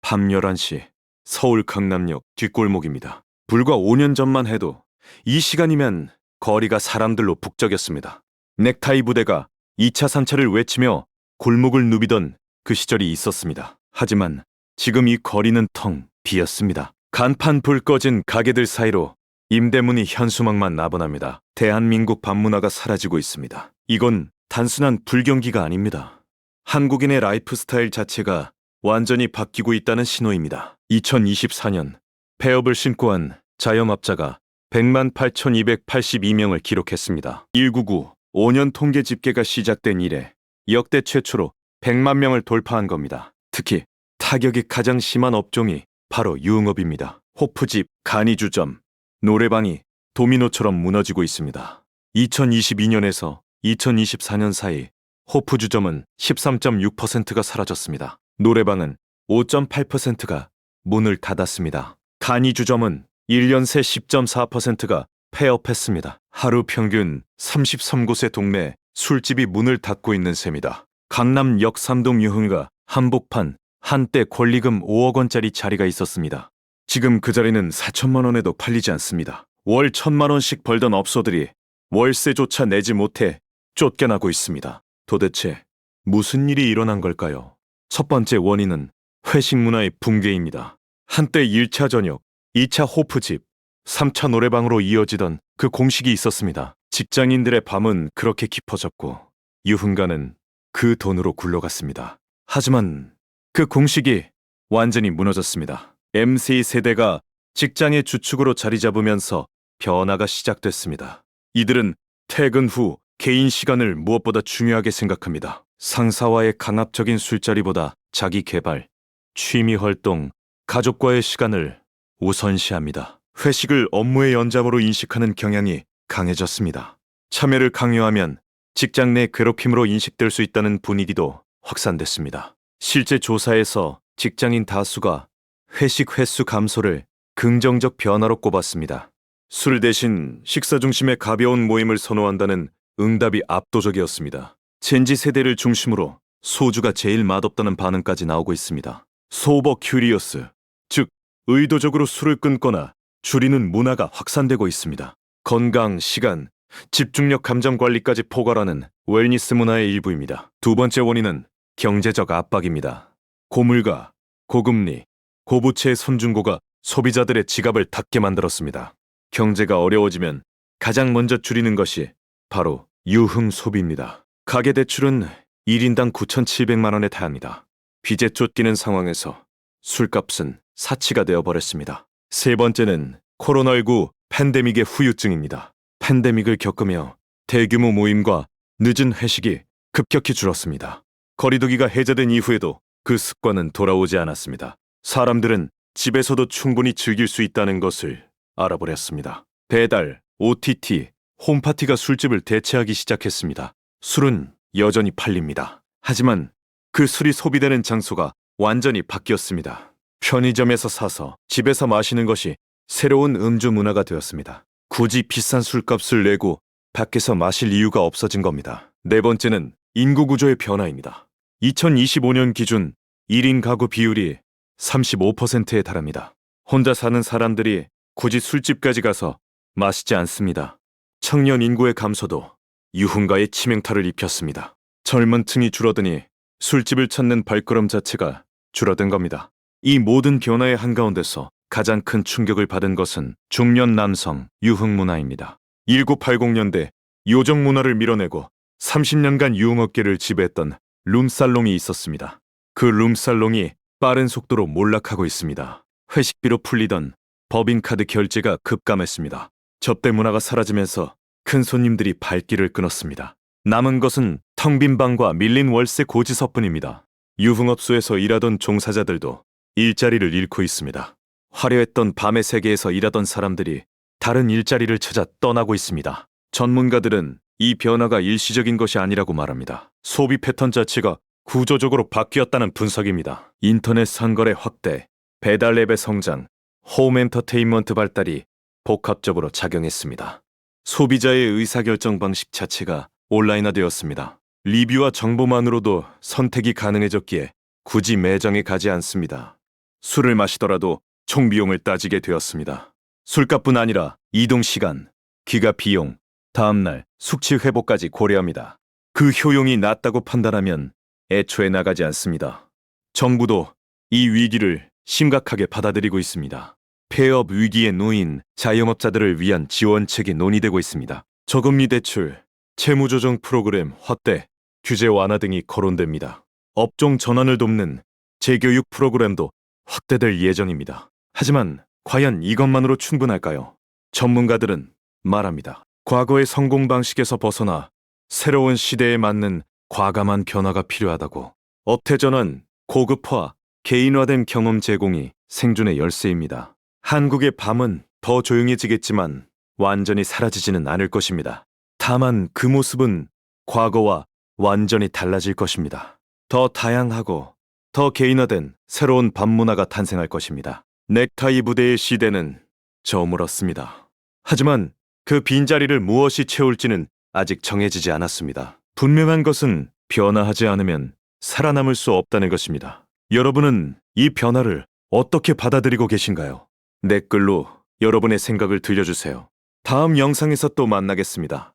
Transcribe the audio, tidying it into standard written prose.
밤 11시 서울 강남역 뒷골목입니다. 불과 5년 전만 해도 이 시간이면 거리가 사람들로 북적였습니다. 넥타이 부대가 2차 3차를 외치며 골목을 누비던 그 시절이 있었습니다. 하지만 지금 이 거리는 텅 비었습니다. 간판 불 꺼진 가게들 사이로 임대문이 현수막만 나번합니다. 대한민국 밤문화가 사라지고 있습니다. 이건 단순한 불경기가 아닙니다. 한국인의 라이프 스타일 자체가 완전히 바뀌고 있다는 신호입니다. 2024년 폐업을 신고한 자영업자가 108,282명을 기록했습니다. 199 5년 통계 집계가 시작된 이래 역대 최초로 100만 명을 돌파한 겁니다. 특히 타격이 가장 심한 업종이 바로 유흥업입니다. 호프집, 간이주점, 노래방이 도미노처럼 무너지고 있습니다. 2022년에서 2024년 사이 호프주점은 13.6%가 사라졌습니다. 노래방은 5.8%가 문을 닫았습니다. 간이주점은 1년 새 10.4%가 폐업했습니다. 하루 평균 33곳의 동네 술집이 문을 닫고 있는 셈이다. 강남 역삼동 유흥가 한복판 한때 권리금 5억 원짜리 자리가 있었습니다. 지금 그 자리는 4천만 원에도 팔리지 않습니다. 월 1,000만 원씩 벌던 업소들이 월세조차 내지 못해 쫓겨나고 있습니다. 도대체 무슨 일이 일어난 걸까요? 첫 번째 원인은 회식 문화의 붕괴입니다. 한때 1차 저녁, 2차 호프집, 3차 노래방으로 이어지던 그 공식이 있었습니다. 직장인들의 밤은 그렇게 깊어졌고 유흥가는 그 돈으로 굴러갔습니다. 하지만 그 공식이 완전히 무너졌습니다. MZ세대가 직장의 주축으로 자리 잡으면서 변화가 시작됐습니다. 이들은 퇴근 후 개인 시간을 무엇보다 중요하게 생각합니다. 상사와의 강압적인 술자리보다 자기 개발, 취미 활동, 가족과의 시간을 우선시합니다. 회식을 업무의 연장으로 인식하는 경향이 강해졌습니다. 참여를 강요하면 직장 내 괴롭힘으로 인식될 수 있다는 분위기도 확산됐습니다. 실제 조사에서 직장인 다수가 회식 횟수 감소를 긍정적 변화로 꼽았습니다. 술 대신 식사 중심의 가벼운 모임을 선호한다는 응답이 압도적이었습니다. 젠지 세대를 중심으로 소주가 제일 맛없다는 반응까지 나오고 있습니다. 소버 큐리어스, 즉 의도적으로 술을 끊거나 줄이는 문화가 확산되고 있습니다. 건강, 시간, 집중력 감정 관리까지 포괄하는 웰니스 문화의 일부입니다. 두 번째 원인은 경제적 압박입니다. 고물가, 고금리, 고부채의 선중고가 소비자들의 지갑을 닫게 만들었습니다. 경제가 어려워지면 가장 먼저 줄이는 것이 바로 유흥 소비입니다. 가계대출은 1인당 9,700만 원에 달합니다. 빚에 쫓기는 상황에서 술값은 사치가 되어버렸습니다. 세 번째는 코로나19 팬데믹의 후유증입니다. 팬데믹을 겪으며 대규모 모임과 늦은 회식이 급격히 줄었습니다. 거리두기가 해제된 이후에도 그 습관은 돌아오지 않았습니다. 사람들은 집에서도 충분히 즐길 수 있다는 것을 알아버렸습니다. 배달, OTT, 홈파티가 술집을 대체하기 시작했습니다. 술은 여전히 팔립니다. 하지만 그 술이 소비되는 장소가 완전히 바뀌었습니다. 편의점에서 사서 집에서 마시는 것이 새로운 음주 문화가 되었습니다. 굳이 비싼 술값을 내고 밖에서 마실 이유가 없어진 겁니다. 네 번째는 인구 구조의 변화입니다. 2025년 기준 1인 가구 비율이 35%에 달합니다. 혼자 사는 사람들이 굳이 술집까지 가서 마시지 않습니다. 청년 인구의 감소도 유흥가에 치명타를 입혔습니다. 젊은 층이 줄어드니 술집을 찾는 발걸음 자체가 줄어든 겁니다. 이 모든 변화의 한가운데서 가장 큰 충격을 받은 것은 중년 남성 유흥 문화입니다. 1980년대 요정 문화를 밀어내고 30년간 유흥업계를 지배했던 룸살롱이 있었습니다. 그 룸살롱이 빠른 속도로 몰락하고 있습니다. 회식비로 풀리던 법인카드 결제가 급감했습니다. 접대 문화가 사라지면서 큰 손님들이 발길을 끊었습니다. 남은 것은 텅 빈 방과 밀린 월세 고지서뿐입니다. 유흥업소에서 일하던 종사자들도 일자리를 잃고 있습니다. 화려했던 밤의 세계에서 일하던 사람들이 다른 일자리를 찾아 떠나고 있습니다. 전문가들은 이 변화가 일시적인 것이 아니라고 말합니다. 소비 패턴 자체가 구조적으로 바뀌었다는 분석입니다. 인터넷 상거래 확대, 배달 앱의 성장, 홈 엔터테인먼트 발달이 복합적으로 작용했습니다. 소비자의 의사결정 방식 자체가 온라인화되었습니다. 리뷰와 정보만으로도 선택이 가능해졌기에 굳이 매장에 가지 않습니다. 술을 마시더라도 총 비용을 따지게 되었습니다. 술값뿐 아니라 이동 시간, 기가 비용, 다음날 숙취 회복까지 고려합니다. 그 효용이 낮다고 판단하면 애초에 나가지 않습니다. 정부도 이 위기를 심각하게 받아들이고 있습니다. 폐업 위기에 놓인 자영업자들을 위한 지원책이 논의되고 있습니다. 저금리 대출, 채무조정 프로그램 확대, 규제 완화 등이 거론됩니다. 업종 전환을 돕는 재교육 프로그램도 확대될 예정입니다. 하지만 과연 이것만으로 충분할까요? 전문가들은 말합니다. 과거의 성공 방식에서 벗어나 새로운 시대에 맞는 과감한 변화가 필요하다고. 업태 전환, 고급화, 개인화된 경험 제공이 생존의 열쇠입니다. 한국의 밤은 더 조용해지겠지만 완전히 사라지지는 않을 것입니다. 다만 그 모습은 과거와 완전히 달라질 것입니다. 더 다양하고 더 개인화된 새로운 밤 문화가 탄생할 것입니다. 넥타이 부대의 시대는 저물었습니다. 하지만 그 빈자리를 무엇이 채울지는 아직 정해지지 않았습니다. 분명한 것은 변화하지 않으면 살아남을 수 없다는 것입니다. 여러분은 이 변화를 어떻게 받아들이고 계신가요? 댓글로 여러분의 생각을 들려주세요. 다음 영상에서 또 만나겠습니다.